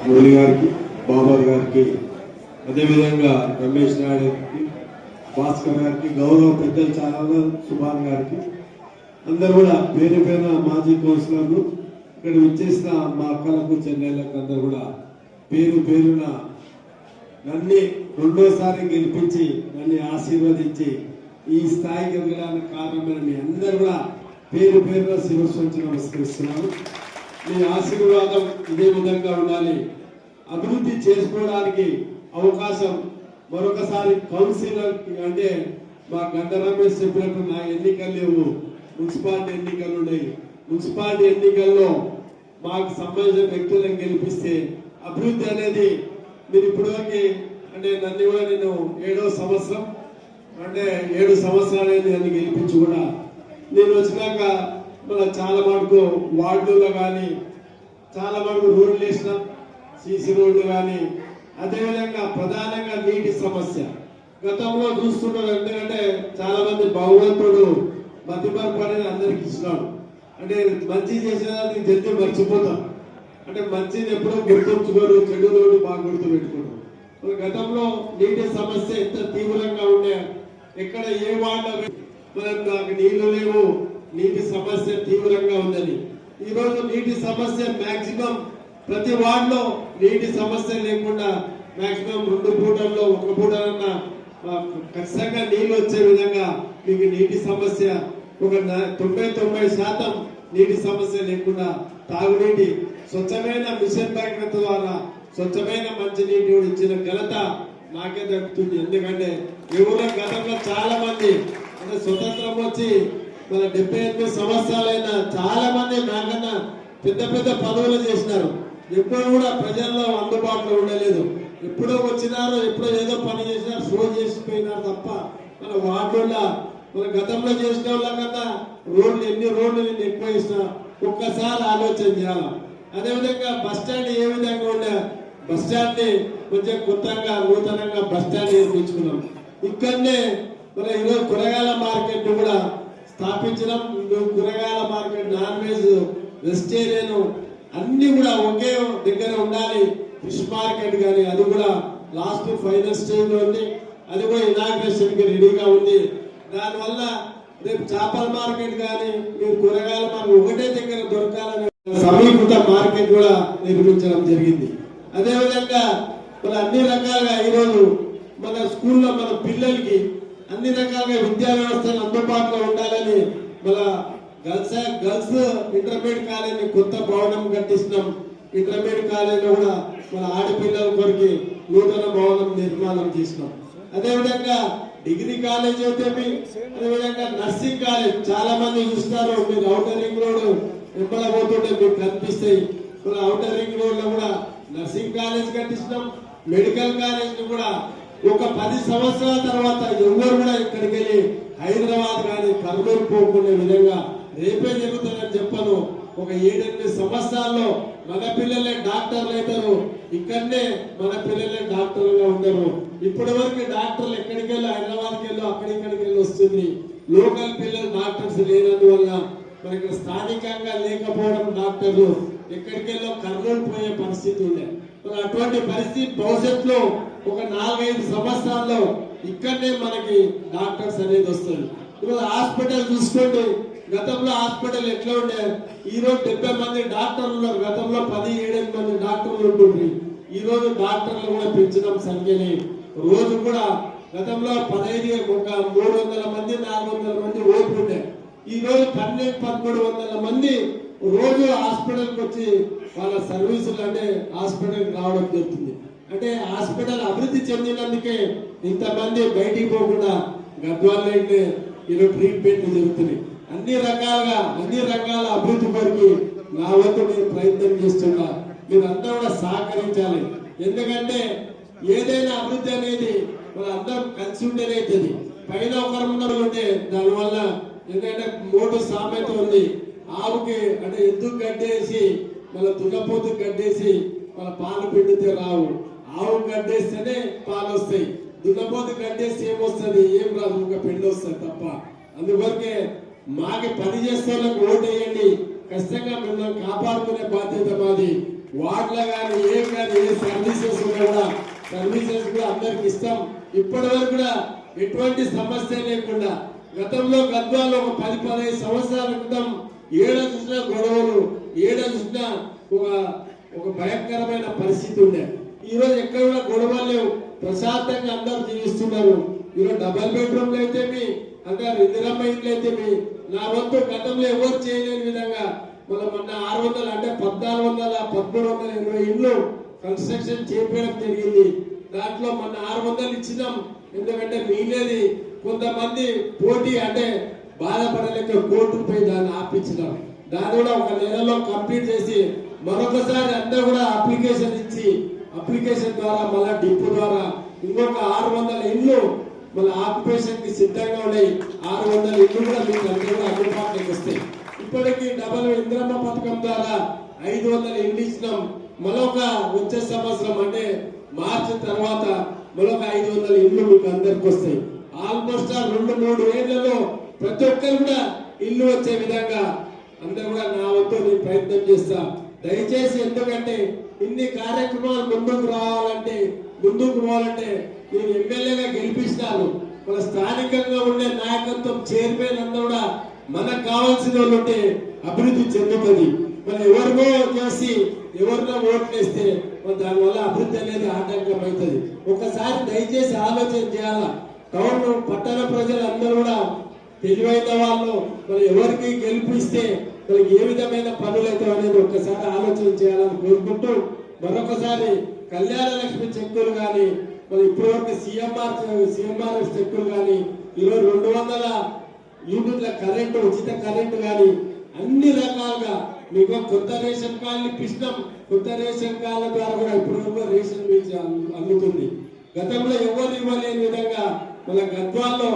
మురళి గారికి, బాబర్ గారికి, అదేవిధంగా రమేష్ నాయుడు గారికి, భాస్కర్ గారికి, గౌరవ పెద్దలు చాలా సుభాన్ గారికి, అందరూ కూడా పేరు పేరున మాజీ కౌన్సిలర్లు, ఇక్కడ విచ్చేసిన మా అక్కలకు, చెన్నైలకు అందరూ కూడా పేరు పేరున నన్ను రెండోసారి గెలిపించి నన్ను ఆశీర్వదించి ఈ స్థాయికి ఎదగడానికి కారణమైన మీ అందరూ కూడా పేరు పేరున శిరస్సు నమస్కరిస్తున్నాను. మీ ఆశీర్వాదం ఇదే విధంగా ఉండాలి. అభివృద్ధి చేసుకోవడానికి అవకాశం మరొకసారి కౌన్సిలర్ అంటే మా గంట రమేష్ చెప్పినట్టు నా ఎన్నికలు లేవు, మున్సిపాలిటీ ఎన్నికలు ఉన్నాయి. మున్సిపాలిటీ ఎన్నికల్లో మాకు సంబంధించిన వ్యక్తులను గెలిపిస్తే అభివృద్ధి అనేది మీరు ఇప్పటివరకు అంటే నన్ను కూడా నేను 7వ సంవత్సరం అంటే 7 సంవత్సరాలు నన్ను గెలిపించి కూడా నేను వచ్చినాక మన చాలా మటుకు వార్డుల్లో కానీ చాలా మటుకు రోడ్లు వేసినాం, సీసీ రోడ్లు కానీ, అదేవిధంగా ప్రధానంగా నీటి సమస్య గతంలో చూస్తున్నారు. ఎందుకంటే చాలా మంది భగవంతుడు మతిమరుపు అనేది అందరికి ఇచ్చినాడు. అంటే మంచి చేసేదాన్ని జల్దీ మర్చిపోతాం, అంటే మంచిని ఎప్పుడో గుర్తుంచుకోరు, చెడు రోడ్డు బాగా గుర్తు పెట్టుకోరు. గతంలో నీటి సమస్య ఎంత తీవ్రంగా ఉండే, ఎక్కడ ఏ వార్డులో మనం నాకు నీళ్లు లేవు, నీటి సమస్య తీవ్రంగా ఉందని. ఈరోజు నీటి సమస్య మాక్సిమం ప్రతి వార్డులో నీటి సమస్య లేకుండా మాక్సిమం 2 పూటల్లో 1 పూటలన్నా ఖచ్చితంగా నీళ్లు వచ్చే విధంగా మీకు నీటి సమస్య ఒక 90% నీటి సమస్య లేకుండా తాగునీటి స్వచ్ఛమైన మిషన్ భగీరథ ద్వారా స్వచ్ఛమైన మంచినీటి ఇచ్చిన ఘనత నాకే దక్కుతుంది. ఎందుకంటే ఎవరో గతంలో చాలా మంది అంటే స్వతంత్రం వచ్చి మన 78 సంవత్సరాలైన చాలా మంది నాకన్నా పెద్ద పెద్ద పదవులు చేసినారు. ఎప్పుడు కూడా ప్రజల్లో అందుబాటులో ఉండలేదు. ఎప్పుడో వచ్చినారో ఎప్పుడో ఏదో పని చేసినారు, షో చేసిపోయినారు తప్ప మన వార్డుల్లో మన గతంలో చేసిన వాళ్ళ కన్నా రోడ్లు ఎన్ని రోడ్లు నేను ఎక్కువ ఇస్తున్నా ఒక్కసారి ఆలోచన చేయాలి. అదేవిధంగా బస్ స్టాండ్ ఏ విధంగా ఉండే, బస్ స్టాండ్ ని కొంచెం కొత్తగా నూతనంగా బస్ స్టాండ్ నిర్మించుకున్నాం. ఇక్కడనే మన ఈరోజు కూరగాయల మార్కెట్ కూడా స్థాపించడం. కూరగాయల మార్కెట్, నాన్ వెజ్, వెజిటేరియన్ అన్ని కూడా ఒకే దగ్గర ఉండాలి. ఫిష్ మార్కెట్ కానీ అది కూడా లాస్ట్ ఫైనల్ స్టేజ్ లో ఉంది. అది కూడా ఇనాగ్రేషన్ కి రెడీగా ఉంది. దానివల్ల రేపు చేపల మార్కెట్ కానీ మీరు కూరగాయల మార్కెట్ ఒకటే దగ్గర దొరకాలని సమీకృత మార్కెట్ కూడా నిర్మించడం జరిగింది. అదేవిధంగా మన అన్ని రకాలుగా ఈరోజు మన స్కూల్లో మన పిల్లలకి అన్ని రకాలుగా విద్యా వ్యవస్థలు అందుబాటులో ఉండాలని మన గర్ల్స్ ఇంటర్మీడియట్ కాలేజీ కొత్త భవనం కట్టిస్తున్నాం. ఇంటర్మీడియట్ కాలేజీలో కూడా మన ఆడపిల్లల కొరికి నూతన భవనం నిర్మాణం చేసినాం. అదేవిధంగా డిగ్రీ కాలేజ్ అయితే అదేవిధంగా నర్సింగ్ కాలేజ్ చాలా మంది చూస్తారు. మీరు ఔటర్ రింగ్ రోడ్ వెంబడ పోతుంటే మీకు కనిపిస్తాయి. మన ఔటర్ రింగ్ రోడ్ లో కూడా నర్సింగ్ కాలేజ్ కట్టిస్తున్నాం. మెడికల్ కాలేజ్ ని కూడా ఒక 10 సంవత్సరాల తర్వాత ఎవరు కూడా ఇక్కడికి వెళ్ళి హైదరాబాద్ కానీ కర్నూలు పోకునే విధంగా రేపే జరుగుతుందని చెప్పను. ఒక 7-8 సంవత్సరాల్లో మన పిల్లలే డాక్టర్లు అవుతారు. ఇక్కడనే మన పిల్లలే డాక్టర్లుగా ఉండరు. ఇప్పటి వరకు డాక్టర్లు ఎక్కడికి వెళ్ళి హైదరాబాద్కి వెళ్ళి అక్కడిక్కడికి వెళ్ళి వస్తుంది. లోకల్ పిల్లలు డాక్టర్స్ లేనందువల్ల మనకి స్థానికంగా లేకపోవడం డాక్టర్లు ఎక్కడికి వెళ్ళో కర్నూలు పోయే పరిస్థితి ఉండే. అటువంటి పరిస్థితి భవిష్యత్తులో ఒక 4-5 సంవత్సరాల్లో ఇక్కడనే మనకి డాక్టర్స్ అనేది వస్తుంది. ఇప్పుడు హాస్పిటల్ చూసుకోండి, గతంలో హాస్పిటల్ ఎట్లా ఉండే, ఈ రోజు 70 మంది డాక్టర్లు ఉన్నారు. గతంలో 17-8 మంది డాక్టర్లు ఉంటుంది. ఈ రోజు డాక్టర్లు కూడా పెంచడం సంఖ్యని రోజు కూడా గతంలో 15 ఒక 300 మంది 400 మంది ఓట్లు ఉండే. ఈ రోజు 1200-1300 మంది రోజు హాస్పిటల్కి వచ్చి వాళ్ళ సర్వీసులు అంటే హాస్పిటల్కి రావడం జరుగుతుంది. అంటే హాస్పిటల్ అభివృద్ధి చెందినందుకే ఇంతమంది బయటికి పోకుండా గద్వాల్లో అయితే ఈరోజు ట్రీట్మెంట్ జరుగుతుంది. అన్ని రకాల అభివృద్ధి కొరకు నా వంతు నేను ప్రయత్నం చేస్తున్నా. మీరంతా కూడా సహకరించాలి. ఎందుకంటే ఏదైనా అభివృద్ధి అనేది మన అందరం కలిసి ఉంటేనే అవుతుంది. పైన ఒకరు ఉంటే దానివల్ల ఎందుకంటే మోటు సామెత ఉంది, ఆవుకి అంటే ఎద్దుకు గడ్డేసి మళ్ళీ దున్నపోతు గడ్డేసి మన పాలు పిండితే రావు, ఆవు గడ్డేస్తేనే పాలు వస్తాయి. దున్నపోతు గడ్డేస్తే ఏమొస్తుంది, ఏం రాదు, ఒక పిండి వస్తుంది తప్ప. అందువరకే మాకి పని చేసే వాళ్ళకి ఓటు వేయండి. ఖచ్చితంగా మిమ్మల్ని కాపాడుకునే బాధ్యత మాది. వార్డులో కానీ ఏం కానీ ఏ సర్వీసెస్ కూడా సర్వీసెస్ కూడా అందరికి ఇస్తాం. ఇప్పటి వరకు కూడా ఎటువంటి సమస్య లేకుండా గతంలో గద్వాలో ఒక 10-15 సంవత్సరాల క్రితం ఏడ చూసినా గొడవలు, ఏడ చూసినా ఒక భయంకరమైన పరిస్థితి ఉండే. ఈ రోజు ఎక్కడ కూడా గొడవలు లేవు, ప్రశాంతంగా అందరూ జీవిస్తున్నారు. ఈరోజు డబల్ బెడ్రూమ్లు అయితేమి, అంటే ఇందిరమ్మ ఇండ్లు అయితేమి, నా వంతు గతంలో ఎవరు చేయలేని విధంగా మొన్న 600 అంటే 1400-1320 ఇండ్లు కన్స్ట్రక్షన్ చేపడం జరిగింది. దాంట్లో మొన్న 600 ఇచ్చినాం. ఎందుకంటే మిగిలేది కొంతమంది పోటీ అంటే బాధపడలేక కోర్టుకు పోయి దాన్ని ఆపించినాం. దాన్ని కూడా ఒక నెలలో కంప్లీట్ చేసి మరొకసారి అందరూ కూడా అప్లికేషన్ ఇచ్చి అప్లికేషన్ ద్వారా మళ్ళా డిపో ద్వారా ఇంకొక 600 ఇండ్లు మళ్ళీ ఆక్యుపేషన్ కి సిద్ధంగా ఉన్నాయి. 600 ఇండ్లు కూడా మీకు అందరూ కూడా అందుబాటులోకి వస్తాయి. ఇప్పటికీ డబల్ ఇంద్రమ్మ పథకం ద్వారా 500 ఇండ్లు ఇచ్చినాం. మరొక వచ్చే సంవత్సరం అంటే మార్చి తర్వాత మరొక 500 ఇండ్లు మీకు అందరికి వస్తాయి. ఆల్మోస్ట్ 2-3 ఏళ్లలో ప్రతి ఒక్కరు కూడా ఇల్లు వచ్చే విధంగా అందరూ కూడా నా వంతు నేను ప్రయత్నం చేస్తా. దయచేసి ఎందుకంటే ఇన్ని కార్యక్రమాలు ముందుకు పోవాలంటే నేను ఎమ్మెల్యేగా గెలిపించినాను. మన స్థానికంగా ఉండే నాయకత్వం చైర్మన్ అందరూ కూడా మనకు కావాల్సిన వాళ్ళు ఉంటే అభివృద్ధి చెందుతుంది. మనం ఎవరినో చేసి ఎవరినో ఓట్లు వేస్తే దానివల్ల అభివృద్ధి అనేది ఆటంకం అవుతుంది. ఒకసారి దయచేసి ఆలోచన చేయాలా. టౌన్ పట్టణ ప్రజలందరూ కూడా తెలివైన వాళ్ళు మనం ఎవరికి గెలిపిస్తే మనకి ఏ విధమైన పనులు అవుతాయి అనేది ఒక్కసారి ఆలోచన చేయాలని కోరుకుంటూ మరొకసారి కళ్యాణ లక్ష్మి చెక్కులు కానీ మరి ఇప్పటివరకు సిఎంఆర్ఎఫ్ చెక్కులు కానీ ఈరోజు 200 యూనిట్ల కరెంటు ఉచిత కరెంటు కానీ అన్ని రకాలుగా మీకు కొత్త రేషన్ కార్డులు ఇప్పిస్తాం. కొత్త రేషన్ కార్డుల ద్వారా కూడా ఇప్పటివరకు రేషన్ అందుతుంది. గతంలో ఎవరు ఇవ్వలేని విధంగా మన గద్వాల్లో